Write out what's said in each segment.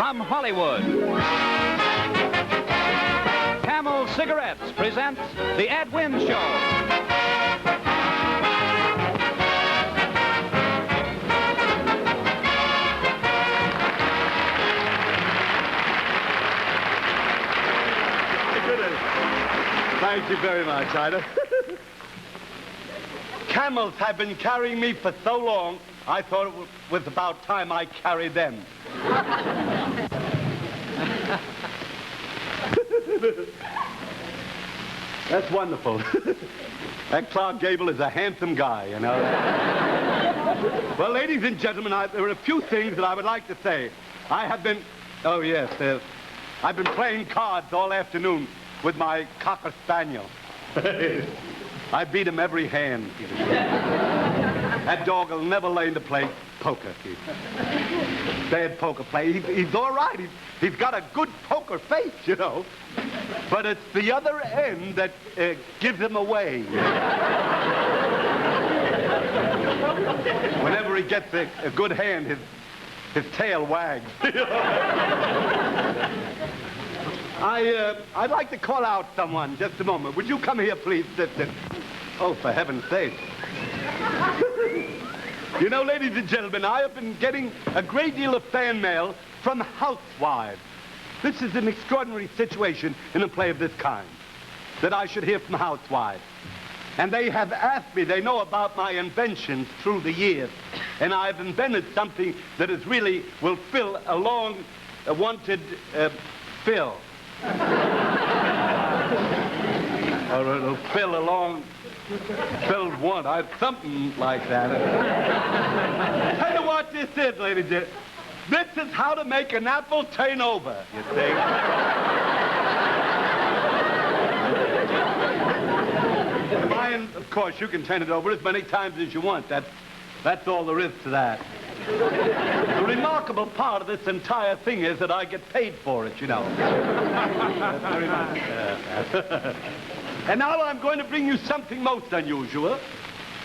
from Hollywood. Camel Cigarettes presents The Ed Wynn Show. Thank you very much, Ida. Camels have been carrying me for so long, I thought it was about time I carried them. That's wonderful. That Clark Gable is a handsome guy, you know. Well, ladies and gentlemen, there are a few things that I would like to say. I've been playing cards all afternoon with my Cocker Spaniel. I beat him every hand. That dog will never learn to play poker. Bad poker play. He's all right. He's got a good poker face, you know. But it's the other end that gives him away. Whenever he gets a good hand, his tail wags. I'd like to call out someone, just a moment. Would you come here, please, sister? Oh, for heaven's sake. You know, ladies and gentlemen, I have been getting a great deal of fan mail from housewives. This is an extraordinary situation in a play of this kind, that I should hear from housewives. And they have asked me, they know about my inventions through the years, and I've invented something that is really will fill a long wanted fill. Or it'll fill a long filled one. Something like that. Tell you what this is, ladies and gentlemen. This is how to make an apple turn over, you see. Mine, of course, you can turn it over as many times as you want. That's all there is to that. The remarkable part of this entire thing is that I get paid for it, you know. That's very much. And now I'm going to bring you something most unusual.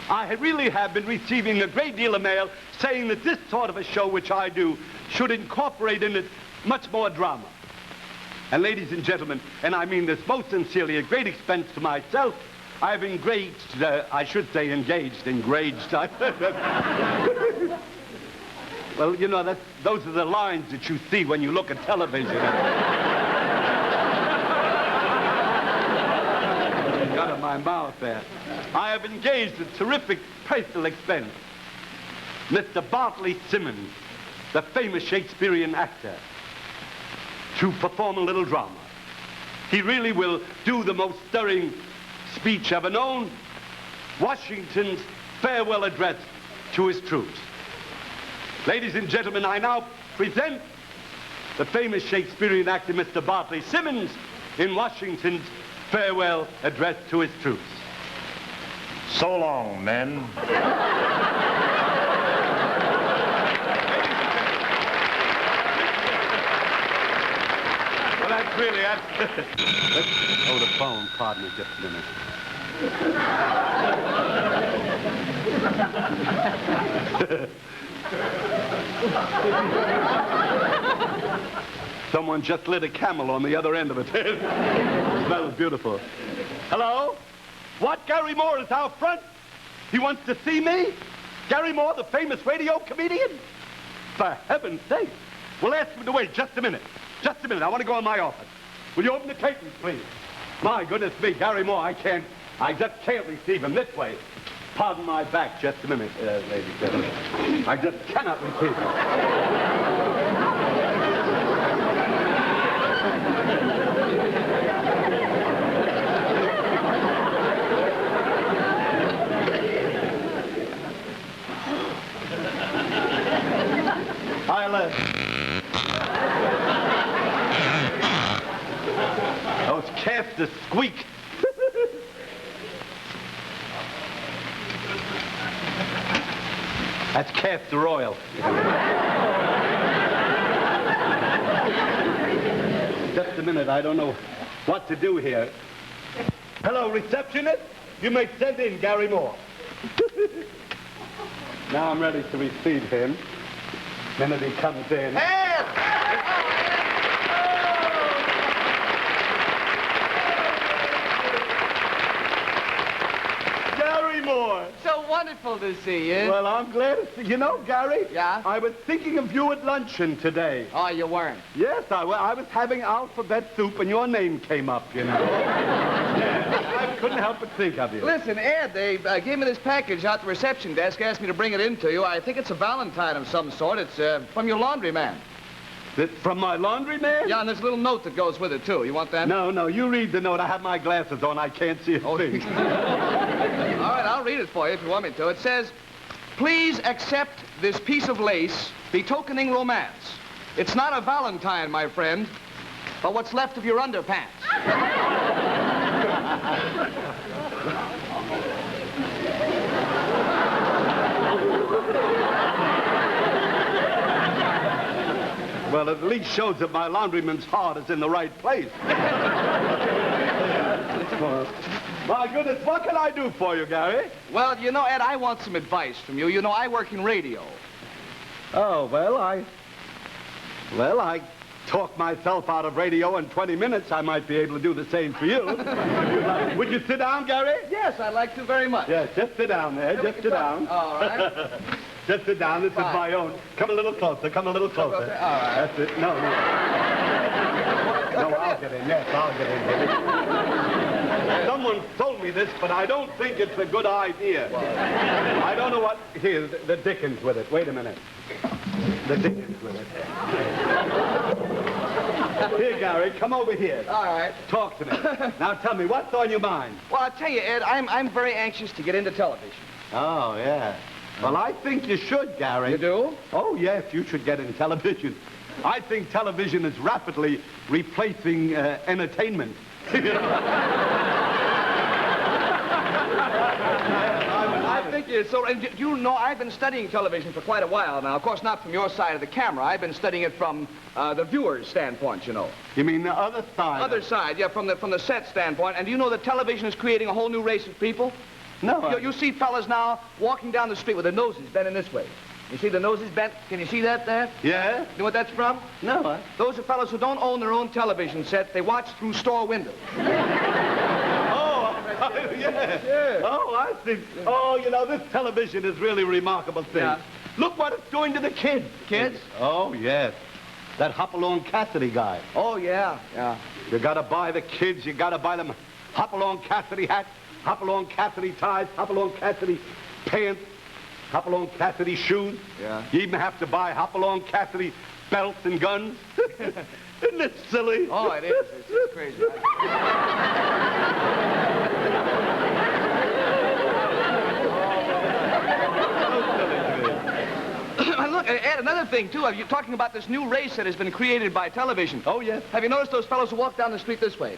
I really have been receiving a great deal of mail saying that this sort of a show, which I do, should incorporate in it much more drama. And ladies and gentlemen, and I mean this most sincerely, at great expense to myself, I've engaged, engraged. Well, you know, those are the lines that you see when you look at television. Got in my mouth there. I have engaged a terrific personal expense, Mr. Bartley Simmons, the famous Shakespearean actor, to perform a little drama. He really will do the most stirring speech ever known, Washington's farewell address to his troops. Ladies and gentlemen, I now present the famous Shakespearean actor, Mr. Bartley Simmons, in Washington's farewell address to his troops. So long, men. Well, that's really... Let's hold the phone. Pardon me just a minute. Someone just lit a camel on the other end of it. The smell is beautiful. Hello? What? Garry Moore is out front? He wants to see me? Garry Moore, the famous radio comedian? For heaven's sake. Well, ask him to wait just a minute. Just a minute. I want to go in my office. Will you open the curtains, please? My goodness me, Garry Moore, I just can't receive him this way. Pardon my back, just a minute, ladies and gentlemen. I just cannot receive him. Those casters squeak. That's castor oil. Just a minute, I don't know what to do here. Hello, receptionist? You may send in Garry Moore. Now I'm ready to receive him. The minute he comes in. Hey! so wonderful to see you. Well, I'm glad to see you. Know, Gary? Yeah? I was thinking of you at luncheon today. Oh, you weren't? Yes, I was having alphabet soup and your name came up, you know. Yeah, I couldn't help but think of you. Listen, Ed, they gave me this package out the reception desk, asked me to bring it in to you. I think it's a Valentine of some sort. It's from your laundryman. From my laundry man? Yeah, and there's a little note that goes with it, too. You want that? No, you read the note. I have my glasses on. I can't see a thing. All right, I'll read it for you if you want me to. It says, please accept this piece of lace betokening romance. It's not a Valentine, my friend, but what's left of your underpants. Well, it at least shows that my laundryman's heart is in the right place. My goodness, what can I do for you, Gary? Well, you know, Ed, I want some advice from you. You know, I work in radio. Oh, well, I talk myself out of radio in 20 minutes. I might be able to do the same for you. Would you sit down, Gary? Yes, I'd like to very much. Yes, just sit down there. Just sit down. All right. Just sit down. This is my own. Come a little closer. Come a little closer. Okay. All right. That's it. No. No, I'll get in. Yes, I'll get in. Someone told me this, but I don't think it's a good idea. I don't know what... Here, the Dickens with it. Wait a minute. The Dickens with it. Here, Gary, come over here. All right. Talk to me. Now, tell me, what's on your mind? Well, I'll tell you, Ed, I'm very anxious to get into television. Oh, yeah. Well, I think you should, Gary. You do? Oh, yes, you should get in television. I think television is rapidly replacing entertainment. I think it's so... And you know, I've been studying television for quite a while now. Of course, not from your side of the camera. I've been studying it from the viewer's standpoint, you know. You mean the other side? Other side, yeah, from the set standpoint. And do you know that television is creating a whole new race of people? No. You see fellas now walking down the street with their noses bending this way. You see the noses bent? Can you see that there? Yeah? You know what that's from? No. Those are fellas who don't own their own television set. They watch through store windows. Oh, yeah. Oh, I see. Oh, you know, this television is really a remarkable thing. Yeah. Look what it's doing to the kids. Kids? Oh, yes. That Hopalong Cassidy guy. Oh, yeah. Yeah. You gotta buy the kids, you gotta buy them Hopalong Cassidy hats, Hopalong Cassidy ties, Hopalong Cassidy pants, Hopalong Cassidy shoes. Yeah. You even have to buy Hopalong Cassidy belts and guns. Isn't it silly? Oh, it is. It's crazy. Look, Ed, another thing, too. You're talking about this new race that has been created by television. Oh, yes. Have you noticed those fellows who walk down the street this way?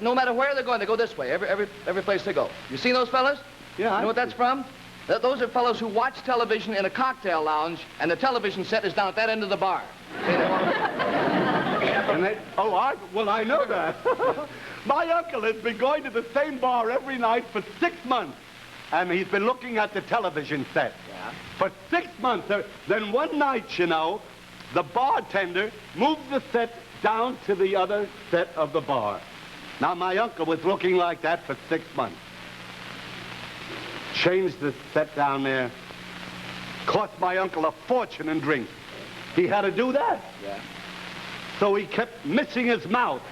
No matter where they're going, they go this way, every place they go. You seen those fellas? Yeah. You know what that's from? Those are fellows who watch television in a cocktail lounge, and the television set is down at that end of the bar. And I know that. My uncle has been going to the same bar every night for 6 months, and he's been looking at the television set. Yeah. For 6 months. Then one night, you know, the bartender moved the set down to the other set of the bar. Now, my uncle was looking like that for 6 months. Changed the set down there. Cost my uncle a fortune in drinks. He had to do that. Yeah. So he kept missing his mouth.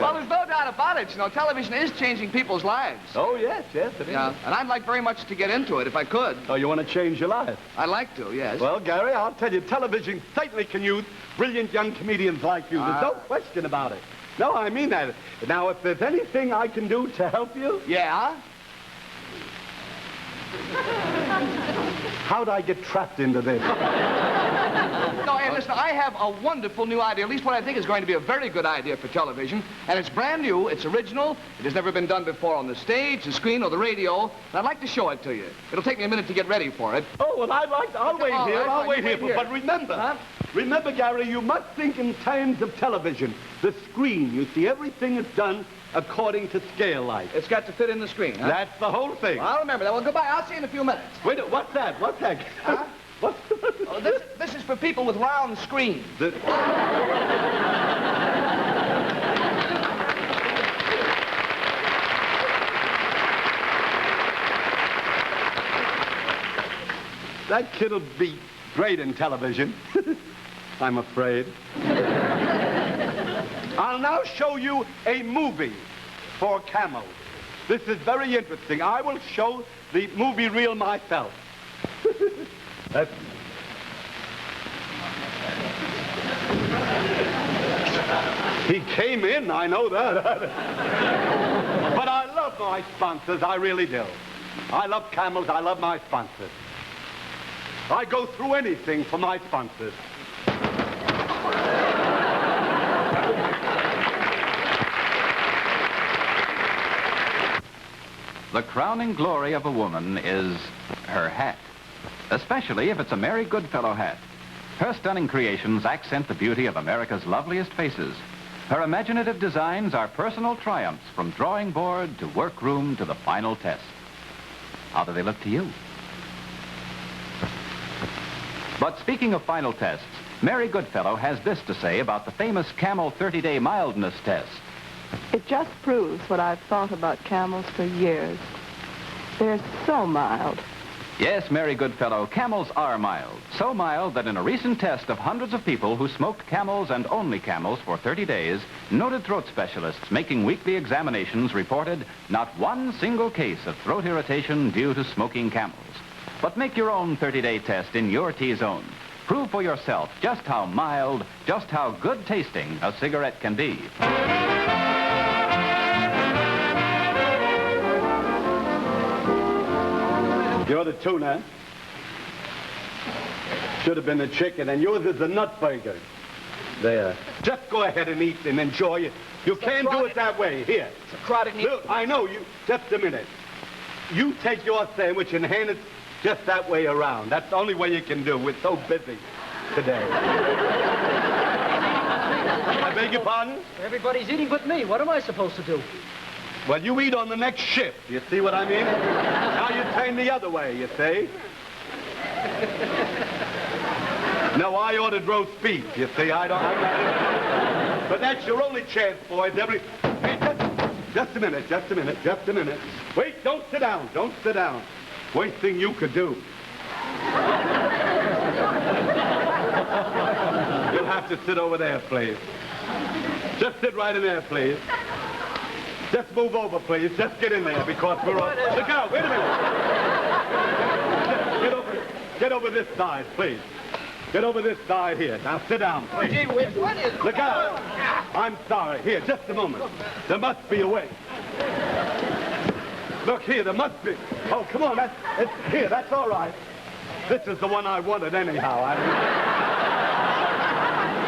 Well, there's no doubt about it. You know, television is changing people's lives. Oh, yes, it is. Yeah, and I'd like very much to get into it if I could. Oh, you want to change your life? I'd like to, yes. Well, Gary, I'll tell you, television certainly can use brilliant young comedians like you. There's no question about it. No, I mean that. Now, if there's anything I can do to help you... Yeah? How'd I get trapped into this? No, hey, listen, I have a wonderful new idea, at least what I think is going to be a very good idea for television. And it's brand new, it's original, it has never been done before on the stage, the screen, or the radio. And I'd like to show it to you. It'll take me a minute to get ready for it. Oh, well, I'll wait All here. right, I'll fine, wait you here. wait here. But remember, Huh? remember, Gary, you must think in terms of television. The screen, you see, everything is done according to scale light. It's got to fit in the screen, huh? That's the whole thing. Well, I'll remember that. Well, goodbye. I'll see you in a few minutes. Wait, what's that? What's that? Huh? What's Oh, this is for people with round screens. the... That kid'll be great in television. I'm afraid. I'll now show you a movie for camels. This is very interesting. I will show the movie reel myself. He came in, I know that. But I love my sponsors, I really do. I love camels, I love my sponsors. I go through anything for my sponsors. The crowning glory of a woman is her hat, especially if it's a Mary Goodfellow hat. Her stunning creations accent the beauty of America's loveliest faces. Her imaginative designs are personal triumphs from drawing board to workroom to the final test. How do they look to you? But speaking of final tests, Mary Goodfellow has this to say about the famous Camel 30-day mildness test. It just proves what I've thought about camels for years. They're so mild. Yes, Mary Goodfellow, camels are mild. So mild that in a recent test of hundreds of people who smoked camels and only camels for 30 days, noted throat specialists making weekly examinations reported not one single case of throat irritation due to smoking camels. But make your own 30-day test in your T-zone. Prove for yourself just how mild, just how good tasting a cigarette can be. You're the tuna. Should have been the chicken, and yours is the nut burger. There. Just go ahead and eat and enjoy it. You can't do it that way. Here. It's a crowded meal. Look, I know you. Just a minute. You take your sandwich and hand it just that way around. That's the only way you can do. We're so busy today. I beg your pardon? Everybody's eating but me. What am I supposed to do? Well, you eat on the next shift. You see what I mean? Now you turn the other way, you see? No, I ordered roast beef, you see. I'm not... But that's your only chance, boys. Hey, just a minute. Wait, don't sit down. Worst thing you could do. You'll have to sit over there, please. Just sit right in there, please. Just move over, please. Just get in there, because we're all... Look out, wait a minute. Get over this side, please. Get over this side here. Now sit down, please. Gee whiz, what is... Look out. I'm sorry. Here, just a moment. There must be a way. Look here, there must be... Oh, come on, here, that's all right. This is the one I wanted anyhow.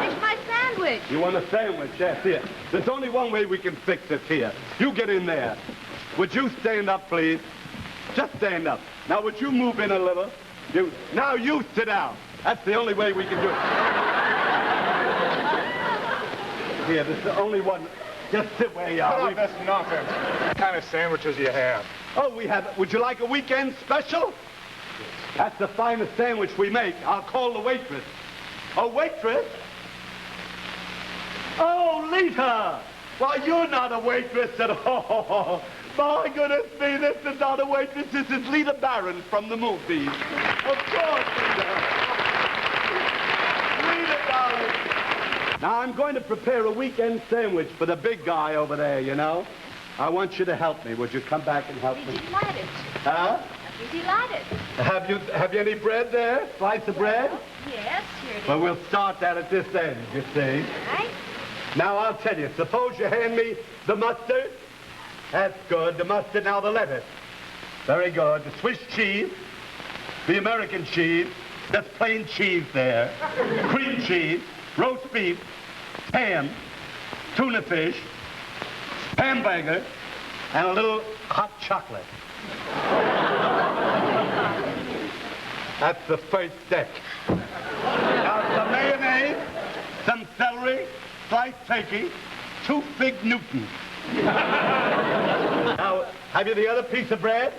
Fix my sandwich. You want a sandwich? Yes, here. There's only one way we can fix it here. You get in there. Would you stand up, please? Just stand up. Now, would you move in a little? Now you sit down. That's the only way we can do it. Here, this is the only one. Just sit where you are. Cut off this nonsense. What kind of sandwiches do you have? Oh, we have... Would you like a weekend special? That's the finest sandwich we make. I'll call the waitress. A waitress? Oh, Lita! Why, you're not a waitress at all. My goodness me, this is not a waitress. This is Lita Baron from the movies. Of course, Lita. Lita Baron. Now, I'm going to prepare a weekend sandwich for the big guy over there, you know. I want you to help me. Would you come back and help me? Delighted. Huh? Delighted. Have you any bread there? Slice of bread? Yes, here it is. Well, we'll start that at this end, you see. Right? Now, I'll tell you. Suppose you hand me the mustard. That's good. The mustard, now the lettuce. Very good. The Swiss cheese. The American cheese. That's plain cheese there. Cream cheese. Roast beef. Ham. Tuna fish. Hamburger. And a little hot chocolate. That's the first step. Now, some mayonnaise, some celery, sliced turkey, 2 Fig Newtons. Now, have you the other piece of bread?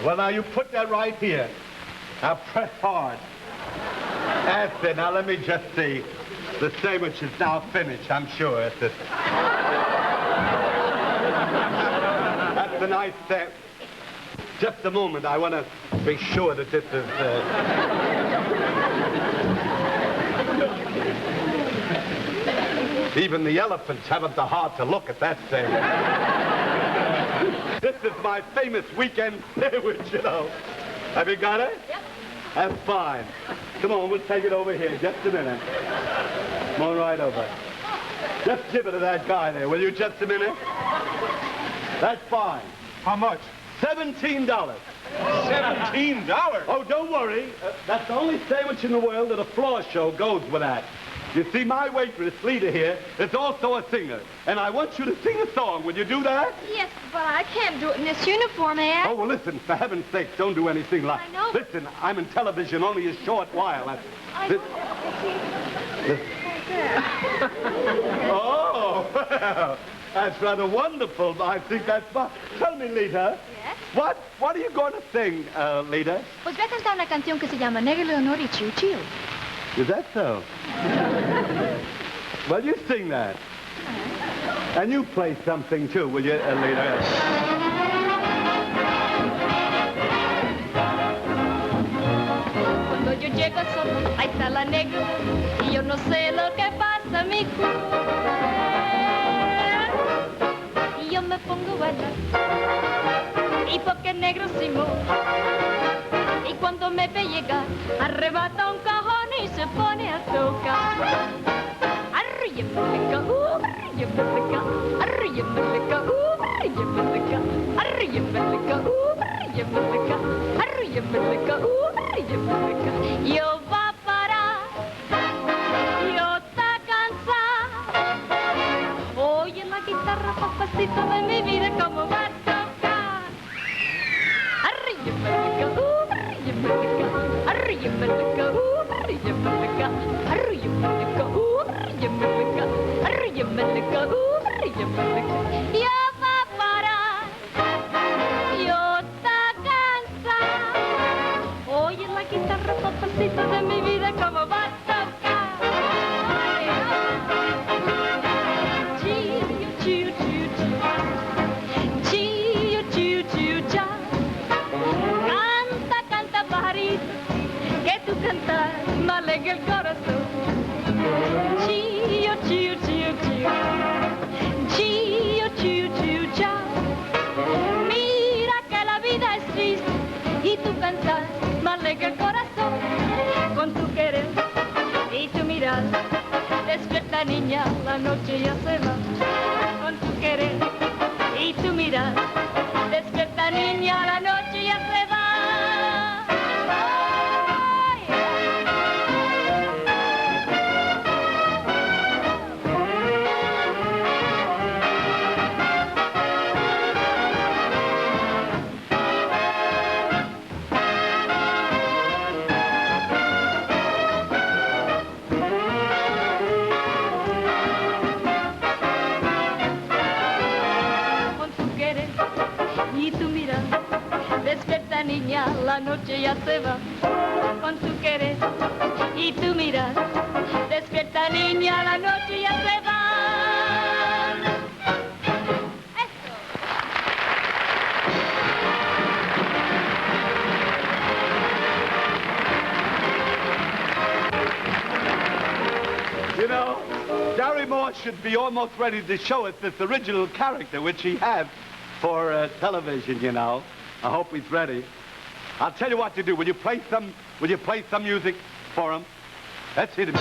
Well, now, you put that right here. Now, press hard. That's it. Now, let me just see. The sandwich is now finished, I'm sure. That's a nice sandwich. Just a moment. I want to be sure that this is... Even the elephants haven't the heart to look at that thing. This is my famous weekend sandwich, you know. Have you got it? Yep. That's fine. Come on, we'll take it over here. Just a minute. Come on right over. Just give it to that guy there, will you? Just a minute. That's fine. How much? $17. $17? Oh, don't worry. That's the only sandwich in the world that a floor show goes with that. You see, my waitress, Lita here, is also a singer. And I want you to sing a song. Will you do that? Yes, but I can't do it in this uniform, Ed. Oh, well, listen, for heaven's sake, don't do anything like... I know. Listen, I'm in television only a short while. I know. Oh, well, that's rather wonderful. I think that's fun. Tell me, Lita. Yes? What are you going to sing, Lita? Pues voy a cantar una canción que se llama Negro Leonor y Chiu Chiu. Is that so? Well, you sing that. And you play something, too, will you, Lita? Cuando yo llego solo, ahí está la negra y yo no sé lo que pasa a mi cuerpo. Y yo me pongo a bailar y porque es negro Simón. Y cuando me ve llegar, arrebata un cajón y se pone a tocar. Arríemeleca, arríemeleca, arríemeleca, arríemeleca, arríemeleca, arríemeleca, arríemeleca, arríemeleca. Yo va a parar, yo está cansada. Oye la guitarra, papacito de mi vida, cómo va a tocar. Arríemeleca, arríemeleca, arríemeleca, arríemeleca, arríemeleca, arríemeleca, arríemeleca, arríemeleca. Ya va a parar, yo está cansada. Oye la guitarra, papacito de mi vida, cómo va a tocar. Chiu, chiu, chiu, chiu. Chiu, chiu, chiu, chiu. Canta, canta, pajarito, que tú cantas me alegra el corazón. Chío, chío, chío, chío. Chío, chío, chío, chío. Mira que la vida es triste y tú cantas me alegra el corazón. Con tu querer y tu mirar, despierta niña, la noche ya se va. Con tu querer y tu mirar, despierta niña, la noche ya se va. Con tu querer y tu mirar, despierta niña, la noche ya se va. Con tu querer y tu mirar, despierta niña, la noche ya se va. You know, Garry Moore should be almost ready to show us this original character, which he has for television, you know. I hope he's ready. I'll tell you what to do. Will you play some music for him? Let's hit him.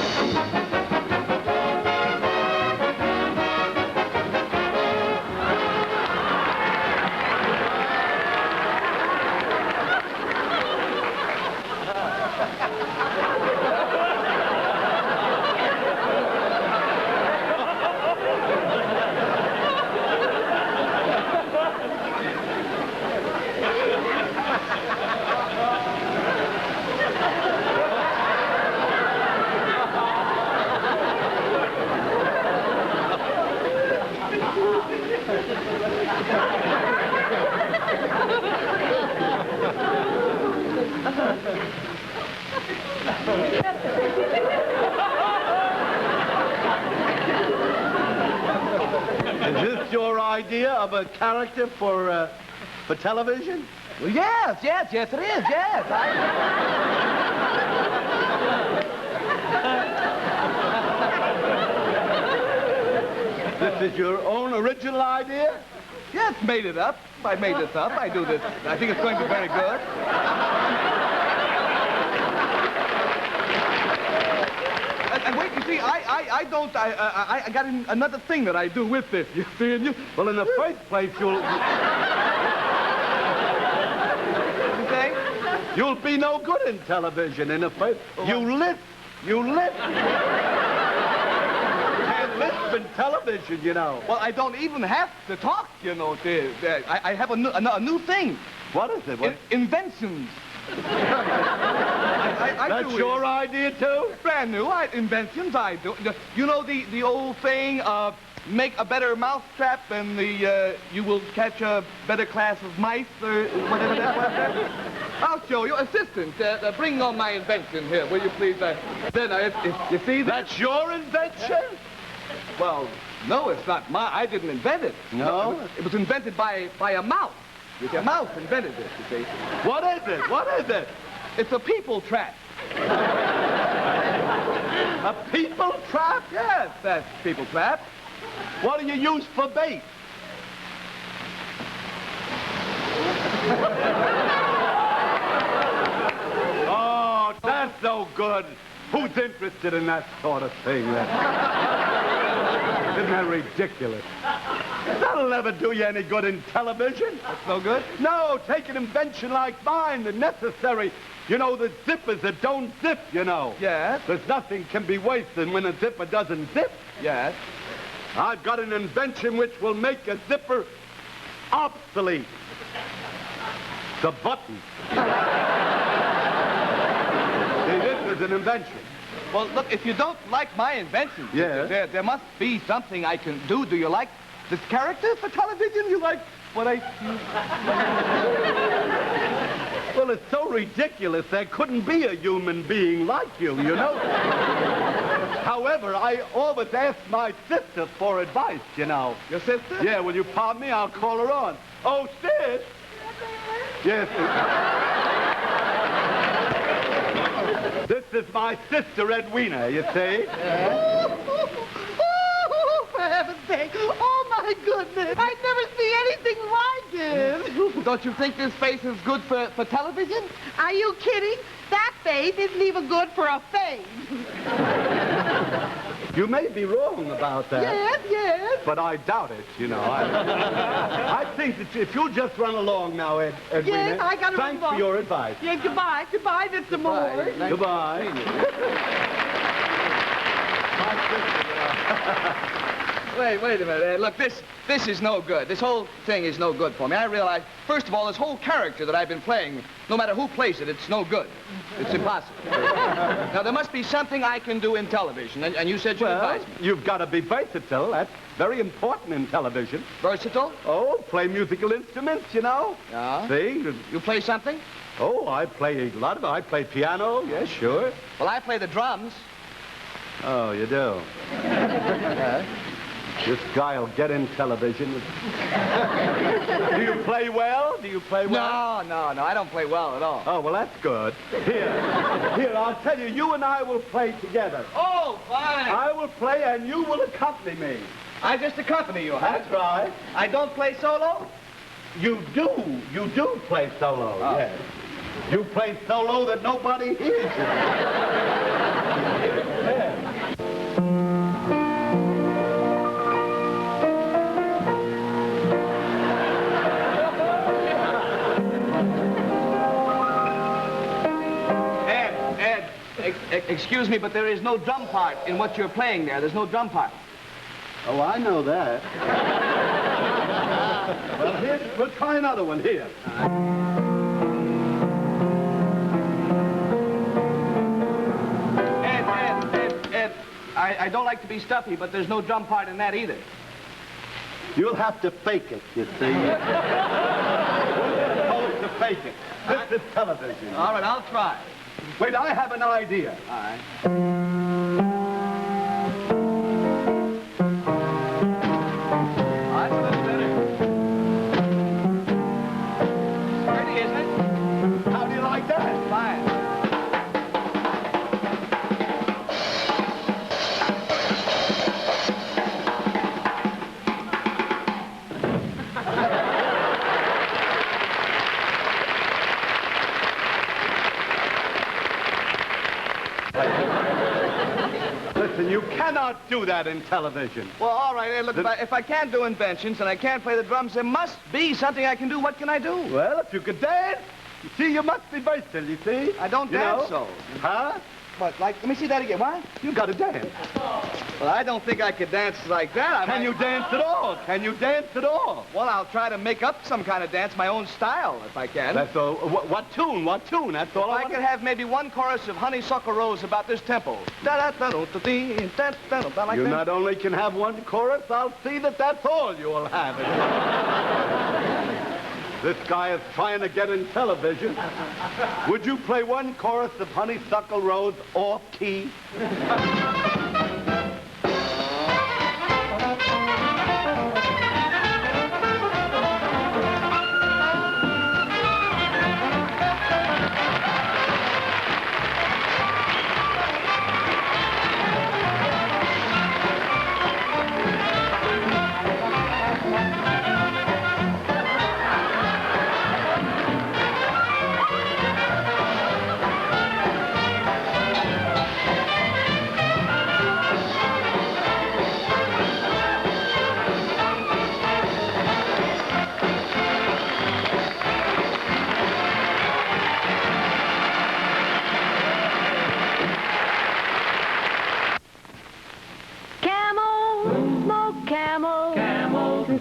Is this your idea of a character for television? Well, yes, it is, yes. This is your own original idea? Yes, made it up. I made this up. I do this. I think it's going to be very good. And wait, you see, I got another thing that I do with this, you see, and you... Well, in the first place, you'll... You say? You'll be no good in television in the first... You lisp. Can't lisp in television, you know. Well, I don't even have to talk, you know. I have a new thing. What is it? What? Inventions. That's your idea, too? Brand new. Inventions, I do. You know the old thing, make a better mousetrap and you will catch a better class of mice or whatever that was. I'll show you. Assistant, bring on my invention here, will you please? Then, if you see that... That's your invention? Well, no, it's not mine. I didn't invent it. No? It was invented by a mouse. A mouse invented this, you see. What is it? What is it? It's a people trap. A people trap? Yes, that's people trap. What do you use for bait? Oh, that's no good. Who's interested in that sort of thing? Isn't that ridiculous? That'll never do you any good in television. That's no good? No, take an invention like mine, the necessary. You know, the zippers that don't zip, you know. Yes. There's nothing can be worse than when a zipper doesn't zip. Yes. I've got an invention which will make a zipper obsolete. The button. See, this is an invention. Well, look, if you don't like my invention, Yes. there must be something I can do. Do you like this character for television? You like what I... Well, it's so ridiculous there couldn't be a human being like you, you know? However, I always ask my sister for advice, you know. Your sister? Yeah, will you pardon me? I'll call her on. Oh, sis? Yes. This is my sister, Edwina, you see? Oh, for heaven's sake. Oh, my goodness. I've never seen anything like it. Don't you think this face is good for television? Are you kidding? That face isn't even good for a face. You may be wrong about that. Yes. But I doubt it, you know. I think that if you'll just run along now, Edwina. Yes, I gotta Thanks move on. for your advice. Yeah, goodbye. Goodbye, Mr. Moore. Goodbye. My sister, Wait a minute. Look, this is no good. This whole thing is no good for me. I realize, first of all, this whole character that I've been playing, no matter who plays it, it's no good. It's impossible. Now, there must be something I can do in television, and you said you'd advise me. You've got to be versatile. That's very important in television. Versatile? Oh, play musical instruments, you know. Yeah. See? You play something? Oh, I play a lot of it. I play piano. Yes, sure. Well, I play the drums. Oh, you do? This guy will get in television. Do you play well? Do you play well? No, I don't play well at all. Oh, well, that's good. Here, I'll tell you, you and I will play together. Oh, fine. I will play and you will accompany me. I just accompany you, huh? That's right. I don't play solo? You do play solo, yes. You play solo that nobody hears you. Yes. Excuse me, but there is no drum part in what you're playing there. There's no drum part. Oh, I know that. Well, here, we'll try another one here. Ed, I don't like to be stuffy, but there's no drum part in that either. You'll have to fake it, you see. We're supposed to fake it. This is television. All right, I'll try. Wait, I have an idea. All right. All right, that's better. Steady as Listen, you cannot do that in television. Well, all right. Hey, look, if I can't do inventions and I can't play the drums, there must be something I can do. What can I do? Well, if you could dance, you see, you must be versatile, you see. I don't dance, so. Huh? But, like, let me see that again. What? You got to dance. Well, I don't think I could dance like that. Can you dance at all? Can you dance at all? Well, I'll try to make up some kind of dance, my own style, if I can. That's all. What tune? What tune? That's all I could have maybe one chorus of Honeysuckle Rose about this tempo. Like You that. not only can have one chorus, I'll see that that's all you'll have. This guy is trying to get in television. Would you play one chorus of Honeysuckle Rose off key?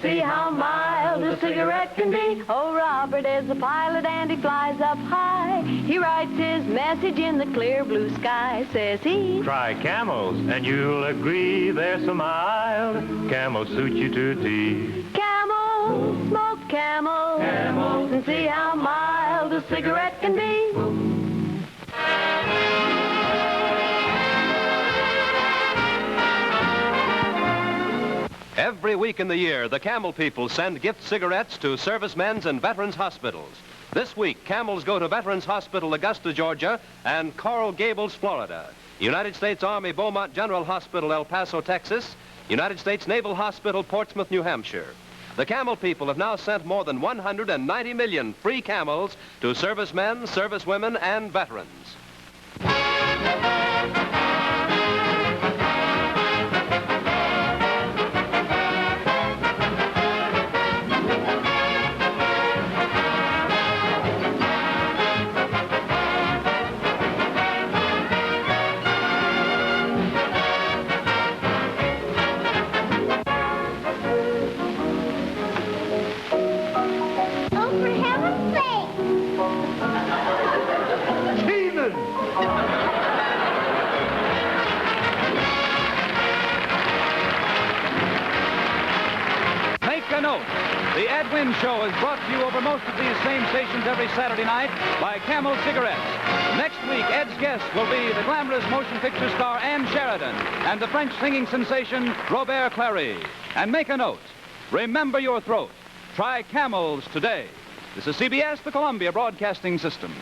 See how mild a cigarette can be. Oh, Robert is a pilot and he flies up high. He writes his message in the clear blue sky, says he. Try Camels and you'll agree they're so mild. Camels suit you to a T. Camel, smoke Camel. Camel, and see how mild a cigarette can be. Every week in the year, the Camel people send gift cigarettes to servicemen's and veterans' hospitals. This week, Camels go to Veterans Hospital, Augusta, Georgia, and Coral Gables, Florida. United States Army Beaumont General Hospital, El Paso, Texas. United States Naval Hospital, Portsmouth, New Hampshire. The Camel people have now sent more than 190 million free camels to servicemen, servicewomen, and veterans. The Ed Wynn Show is brought to you over most of these same stations every Saturday night by Camel Cigarettes. Next week, Ed's guest will be the glamorous motion picture star Anne Sheridan and the French singing sensation Robert Clary. And make a note. Remember your throat. Try Camels today. This is CBS, the Columbia Broadcasting System.